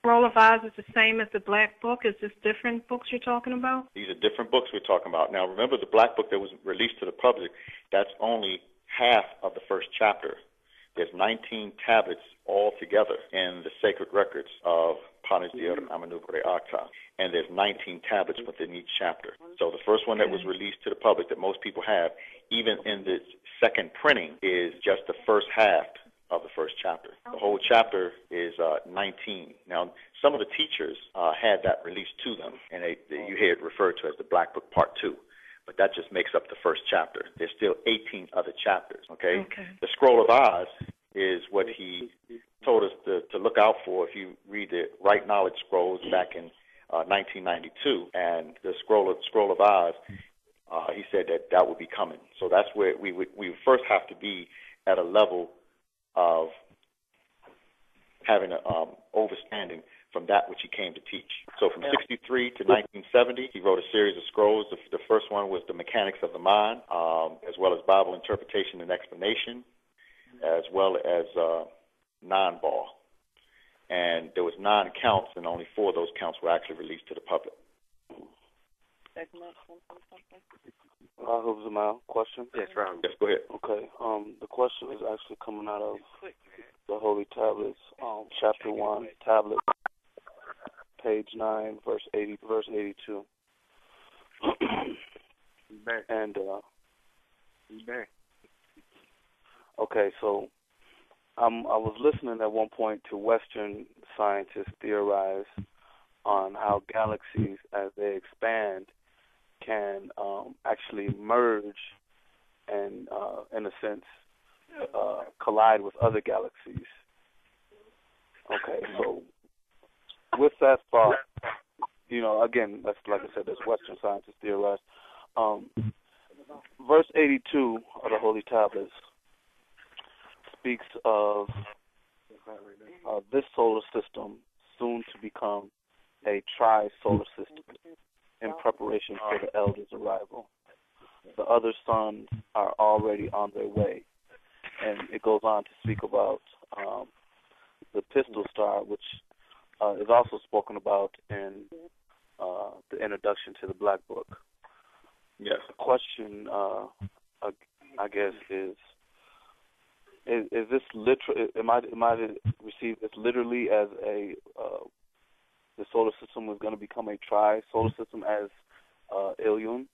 Roll of Eyes is the same as the Black Book? Is this different books you're talking about? These are different books we're talking about. Now, remember the Black Book that was released to the public, that's only half of the first chapter. There's 19 tablets altogether in the sacred records of Panis Dior Amanubre Akta, and there's 19 tablets within each chapter. So the first one that was released to the public that most people have, even in the second printing, is just the first half of the first chapter. The whole chapter is 19. Now, some of the teachers had that released to them, and you hear it referred to as the Black Book Part 2. But that just makes up the first chapter. There's still 18 other chapters, okay? The Scroll of Oz is what he told us to look out for if you read the Right Knowledge Scrolls back in 1992. And the Scroll of Oz, he said that would be coming. So that's where we would first have to be at a level of having an overstanding from that which he came to teach. So from 63 to 1970, he wrote a series of scrolls. The first one was The Mechanics of the Mind, as well as Bible Interpretation and Explanation, as well as Non-Ball. And there was 9 counts, and only 4 of those counts were actually released to the public. Jamal, question? Yes, Ron. Yes, go ahead. Okay. The question is actually coming out of the Holy Tablets, chapter 1, tablet, page 9, verse 82. And okay, so I was listening at one point to Western scientists theorize on how galaxies, as they expand, can actually merge and, in a sense, collide with other galaxies. Okay, so with that thought, again, that's like I said, that's Western scientists theorize. Verse 82 of the Holy Tablets speaks of this solar system soon to become a tri-solar system in preparation for the Elder's arrival. The other suns are already on their way. And it goes on to speak about the Pistol Star, which is also spoken about in the introduction to the Black Book. Yes. The question, I guess, is this literal? Am I to receive this literally as the solar system was going to become a tri-solar system as Ilion?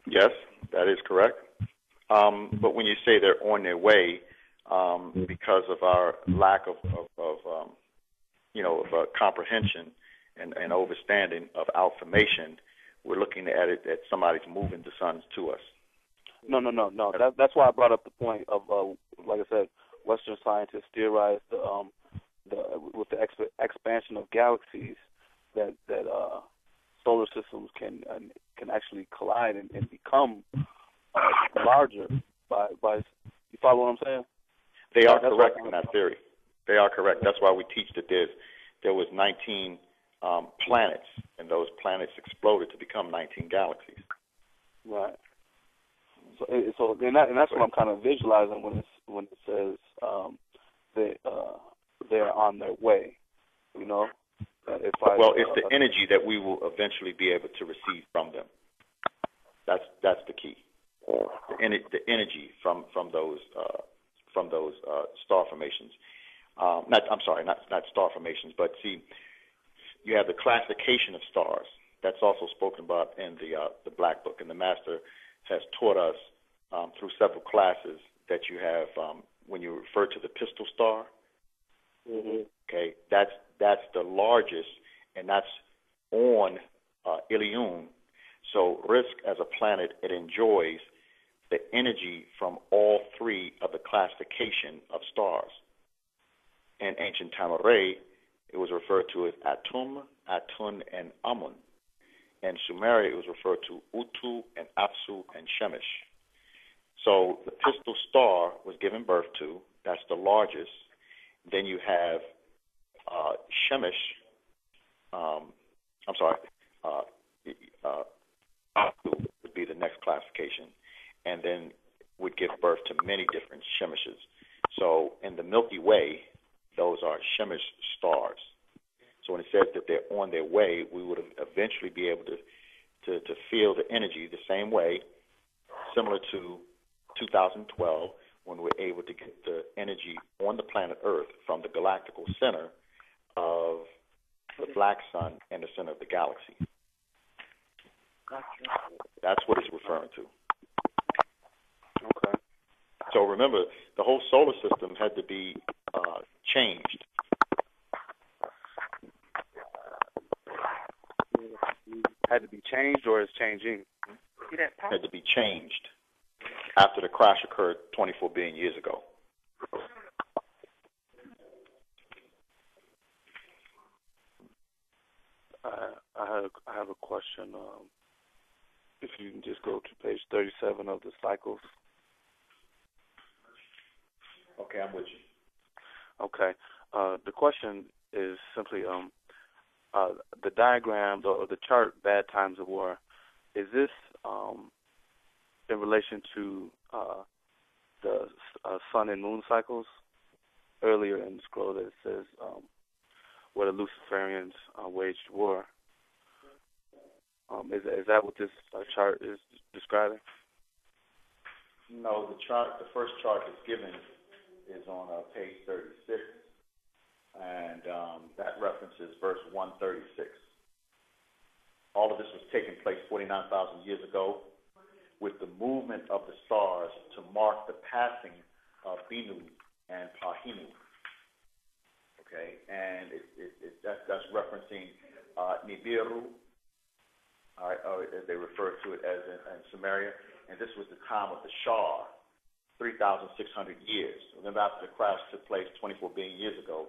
Yes, that is correct. But when you say they're on their way, because of our lack of comprehension and understanding of information, we're looking at it that somebody's moving the suns to us. No. That's why I brought up the point of, like I said, Western scientists theorize with the expansion of galaxies that solar systems can actually collide and become larger by. You follow what I'm saying? They are correct in that theory. They are correct. That's why we teach that there was 19 planets, and those planets exploded to become 19 galaxies. Right. So that's what I'm kind of visualizing when it says they're on their way. It's the energy that we will eventually be able to receive from them. That's the key. The energy from those star formations. Not star formations, but see, you have the classification of stars. That's also spoken about in the Black Book, and the Master has taught us through several classes that you have when you refer to the Pistol Star. Mm-hmm. Okay, that's the largest, and that's on Ilion. So Risk as a planet, it enjoys the energy from all 3 of the classification of stars. In ancient Tamaray, it was referred to as Atum, Atun, and Amun. In Sumeria, it was referred to Utu and Apsu and Shemesh. So the Pistol Star was given birth to. That's the largest. Then you have Shemesh. Apsu would be the next classification, and then would give birth to many different Shemeshes. So in the Milky Way, those are Shemesh stars. So when it says that they're on their way, we would eventually be able to feel the energy the same way, similar to 2012, when we're able to get the energy on the planet Earth from the galactical center of the black sun and the center of the galaxy. That's what it's referring to. Okay. So remember, the whole solar system had to be changed. Had to be changed, or is changing? Had to be changed after the crash occurred 24 billion years ago. I have a question. If you can just go to page 37 of the cycles. Okay, I'm with you. Okay. The question is simply the diagram or the chart, Bad Times of War, is this in relation to the sun and moon cycles? Earlier in the scroll that it says where the Luciferians waged war. Is that what this chart is describing? No, the first chart that's given is on page 36, and that references verse 136. All of this was taking place 49,000 years ago with the movement of the stars to mark the passing of Binu and Pahinu. Okay, and that's referencing Nibiru, as they refer to it as in Sumeria, and this was the time of the Shah, 3,600 years. Remember, after the crash took place 24 billion years ago,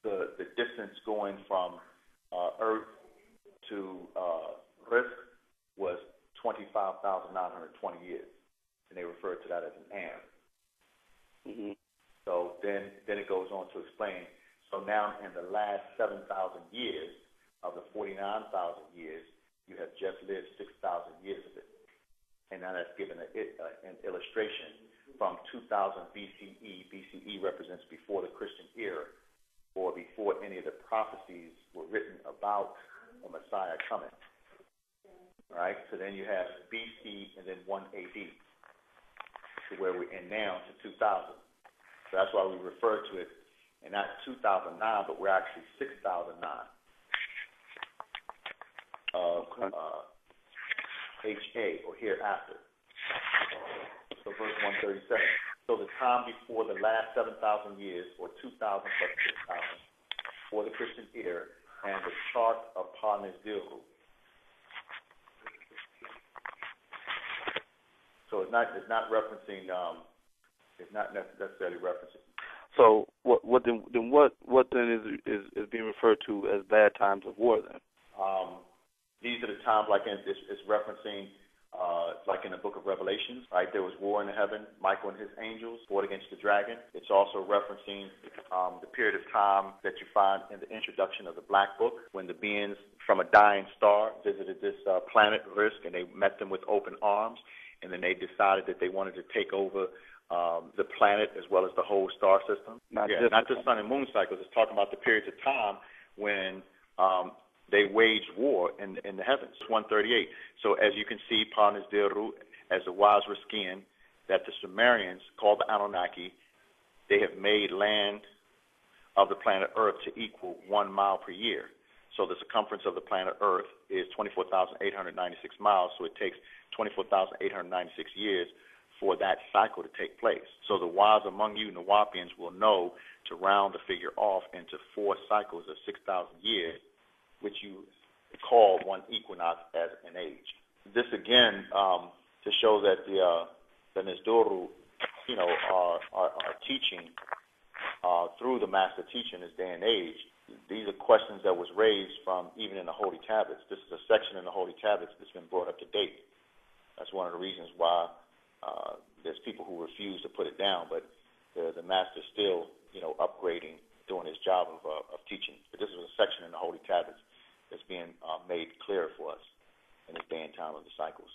the distance going from Earth to Risk was 25,920 years, and they refer to that as an am. Mm-hmm. So then it goes on to explain, so now in the last 7,000 years of the 49,000 years, you have just lived 6,000 years of it. And now that's given an illustration from 2000 BCE. BCE represents before the Christian era, or before any of the prophecies were written about a Messiah coming. All right, so then you have BC and then 1 AD, to where we're in now, to 2000. So that's why we refer to it, and not 2009, but we're actually 6009 of HA, or hereafter. So verse 137. So the time before the last 7,000 years, or 2,000 plus 6,000, for the Christian era, and the chart of Parnes-Dilru. So it's not referencing. It's not necessarily referencing. So what then is being referred to as bad times of war then? These are the times, like it's referencing, like in the book of Revelations, right? There was war in the heaven. Michael and his angels fought against the dragon. It's also referencing the period of time that you find in the introduction of the Black Book, when the beings from a dying star visited this planet Risk, and they met them with open arms, and then they decided that they wanted to take over the planet as well as the whole star system. Not just sun and moon cycles. It's talking about the periods of time when they waged war in the heavens. 138. So as you can see, Parnes-Dilru, as the wise Riskian, that the Sumerians, called the Anunnaki, they have made land of the planet Earth to equal 1 mile per year. So the circumference of the planet Earth is 24,896 miles, so it takes 24,896 years for that cycle to take place. So the wise among you, Nuwaupians, will know to round the figure off into 4 cycles of 6,000 years, which you call one equinox as an age. This again to show that the Nesdoru, are teaching through the master teacher in this day and age. These are questions that was raised from even in the Holy Tablets. This is a section in the Holy Tablets that's been brought up to date. That's one of the reasons why there's people who refuse to put it down, but the master's still, upgrading, doing his job of teaching. But this is a section in the Holy Tablets that's being made clear for us in this day and time of the cycles.